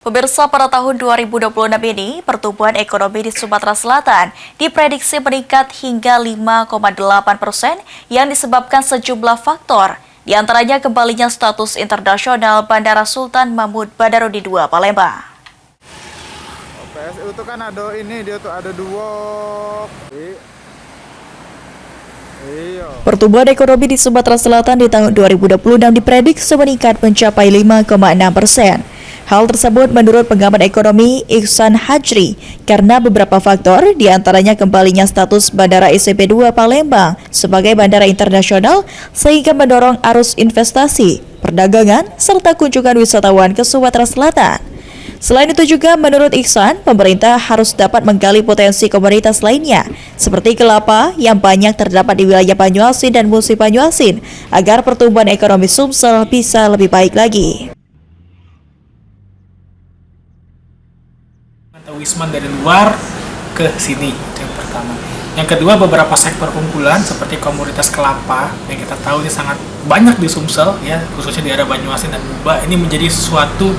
Pemirsa, pada tahun 2026 ini, pertumbuhan ekonomi di Sumatera Selatan diprediksi meningkat hingga 5,8% yang disebabkan sejumlah faktor, di antaranya kembalinya status internasional Bandara Sultan Mahmud Badarudin II Palembang. PSU itu kan ada ini, dia tuh ada dua. Pertumbuhan ekonomi di Sumatera Selatan di tahun 2026 diprediksi meningkat mencapai 5,6%. Hal tersebut menurut pengamat ekonomi Ihsan Hajri karena beberapa faktor, diantaranya kembalinya status Bandara SMP2 Palembang sebagai bandara internasional sehingga mendorong arus investasi, perdagangan, serta kunjungan wisatawan ke Sumatera Selatan. Selain itu juga menurut Ihsan, pemerintah harus dapat menggali potensi komoditas lainnya seperti kelapa yang banyak terdapat di wilayah Banyuasin dan Musi Banyuasin agar pertumbuhan ekonomi Sumsel bisa lebih baik lagi. Wisman dari luar ke sini, itu yang pertama. Yang kedua, beberapa sektor unggulan seperti komoditas kelapa yang kita tahu ini sangat banyak di Sumsel, ya, khususnya di area Banyuasin dan Muba. Ini menjadi suatu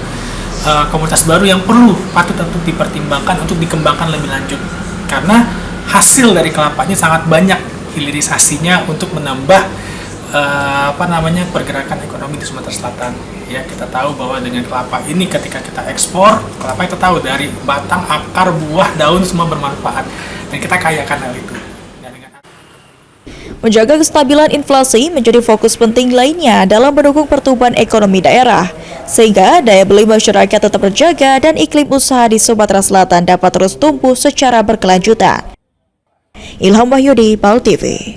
komoditas baru yang patut untuk dipertimbangkan untuk dikembangkan lebih lanjut, karena hasil dari kelapanya sangat banyak, hilirisasinya untuk menambah pergerakan ekonomi di Sumatera Selatan. Ya, kita tahu bahwa dengan kelapa ini ketika kita ekspor, kelapa kita tahu dari batang, akar, buah, daun semua bermanfaat dan kita kaya akan hal itu. Menjaga kestabilan inflasi menjadi fokus penting lainnya dalam mendukung pertumbuhan ekonomi daerah, sehingga daya beli masyarakat tetap terjaga dan iklim usaha di Sumatera Selatan dapat terus tumbuh secara berkelanjutan. Ilham Wahyudi, PAL TV.